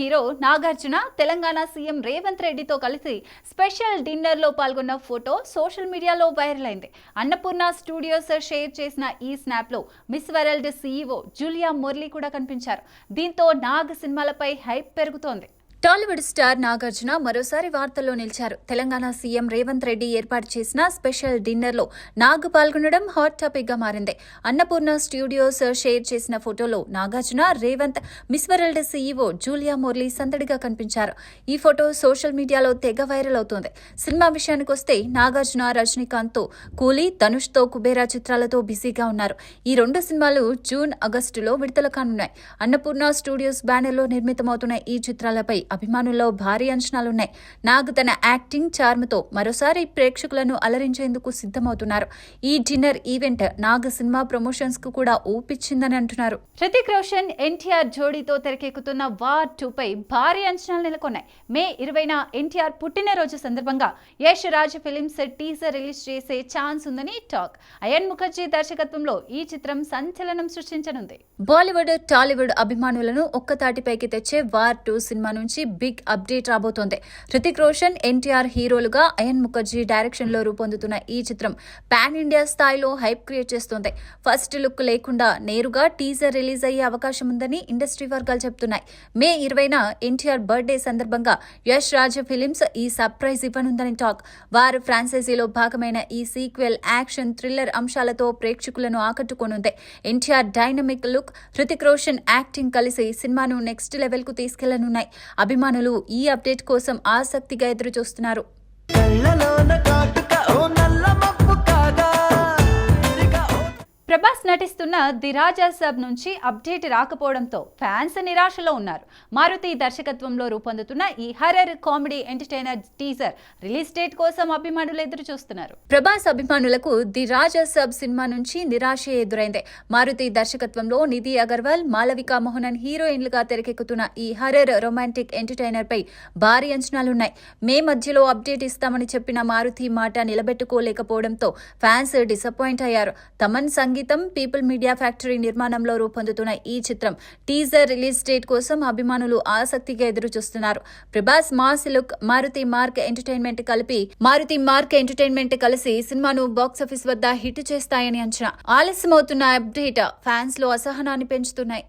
Hero Nagarjuna Telangana CM Revanth రెడ్డితో కలిసి special డిన్నర్లో పాల్గొన్న ఫోటో సోషల్ మీడియాలో వైరల్ అయింది. అన్నపూర్ణ స్టూడియోస్ షేర్ చేసిన ఈ స్నాప్లో Miss World CEO Julia Morley కూడా కనిపించారు. దీంతో నాగ్ సినిమాలపై హైప్ పెరుగుతోంది. టాలీవుడ్ స్టార్ నాగార్జున మరోసారి వార్తల్లో నిలిచారు. తెలంగాణ సీఎం రేవంత్ రెడ్డి ఏర్పాటు చేసిన స్పెషల్ డిన్నర్లో నాగ్ పాల్గొనడం హాట్ టాపిక్ గా మారింది. అన్నపూర్ణ స్టూడియోస్ షేర్ చేసిన ఫోటోలో Nagarjuna, Revanth, miss World CEO Julia Murali సందడిగా కనిపించారు. ఈ ఫోటో సోషల్ మీడియాలో తెగ వైరల్ అవుతోంది. సినిమా విషయానికి వస్తే నాగార్జున రజనీకాంత్ తో కూలీ, ధనుష్ తో కుబేరా చిత్రాలతో బిజీగా ఉన్నారు. ఈ రెండు సినిమాలు జూన్, ఆగస్టులో విడుదల కానున్నాయి. అన్నపూర్ణ స్టూడియోస్ బ్యానర్లో నిర్మితమవుతున్న ఈ చిత్రాలపై అభిమానుల్లో భారీ అంచనాలున్నాయి. నాగ్ తన యాక్టింగ్ చార్మ్తో మరోసారి ప్రేక్షకులను అలరించేందుకు సిద్ధమవుతున్నారు. ఈ dinner event Nag cinema promotions కు కూడా ఊపిచ్చిందని అంటున్నారు. హృతిక్ రోషన్, ఎన్టీఆర్ జోడీతో తెరకెక్కుతున్న వార్ 2 పై భారీ అంచనాలు నెలకొన్నాయి. మే 20న ఎన్టీఆర్ పుట్టినరోజు సందర్భంగా Yash Raj films teaser release చేసే ఛాన్స్ ఉందని టాక్. అయాన్ ముఖర్జీ దర్శకత్వంలో ఈ చిత్రం సంచలనం సృష్టించనుంది. బాలీవుడ్, టాలీవుడ్ అభిమానులను ఒక్కతాటిపైకి తెచ్చే వార్ 2 సినిమా నుంచి బిగ్ అప్డేట్ రాబోతోంది. హృతిక్ రోషన్, ఎన్టీఆర్ హీరోలుగా అయాన్ ముఖర్జీ డైరెక్షన్ లో రూపొందుతున్న ఈ చిత్రం పాన్ ఇండియా స్థాయిలో హైప్ క్రియేట్ చేస్తోంది. ఫస్ట్ లుక్ లేకుండా నేరుగా టీజర్ రిలీజ్ అయ్యే అవకాశం ఉందని ఇండస్ట్రీ వర్గాలు చెబుతున్నాయి. మే 20న ఎన్టీఆర్ బర్త్డే సందర్భంగా యష్ రాజ్ ఫిలిమ్స్ ఈ సర్ప్రైజ్ ఇవ్వనుందని టాక్. వారు ఫ్రాంచైజీలో భాగమైన ఈ సీక్వెల్ యాక్షన్, థ్రిల్లర్ అంశాలతో ప్రేక్షకులను ఆకట్టుకోనుంది. NTR dynamic look, Hrithik Roshan acting కలిసి సినిమాను నెక్స్ట్ లెవెల్ కు తీసుకెళ్లనున్నాయి. అభిమానులు ఈ అప్డేట్ కోసం ఆసక్తిగా ఎదురు చూస్తున్నారు. ప్రభాస్ నటిస్తున్న ది రాజా సాబ్ నుంచి అప్డేట్ రాకపోవడంతో ఫ్యాన్స్ నిరాశలో ఉన్నారు. మారుతి దర్శకత్వంలో రూపొందుతున్న ఈ horror comedy entertainer teaser release date కోసం అభిమానులు ఎదురు చూస్తున్నారు. ప్రభాస్ అభిమానులకు ది రాజా సాబ్ సినిమా నుంచి నిరాశ ఎదురైంది. మారుతి దర్శకత్వంలో నిధి అగర్వాల్, మాలవికా మోహనన్ హీరోయిన్లుగా తెరకెక్కుతున్న ఈ హర్రర్ రొమాంటిక్ ఎంటర్టైనర్ పై భారీ అంచనాలున్నాయి. మే మధ్యలో అప్డేట్ ఇస్తామని చెప్పిన మారుతి మాట నిలబెట్టుకోలేకపోవడంతో ఫ్యాన్స్ డిసప్పాయింట్ అయ్యారు. తమన్ సంగీతం, పీపుల్ మీడియా ఫ్యాక్టరీ నిర్మాణంలో రూపొందుతున్న ఈ చిత్రం టీజర్ రిలీజ్ డేట్ కోసం అభిమానులు ఆసక్తిగా ఎదురు చూస్తున్నారు. Prabhas mass look, Maruthi mark entertainment కలిసి సినిమాను బాక్సాఫీస్ వద్ద హిట్ చేస్తాయని అంచనా. ఆలస్యమవుతున్న అప్డేట్ ఫ్యాన్స్ లో అసహనాన్ని పెంచుతున్నాయి.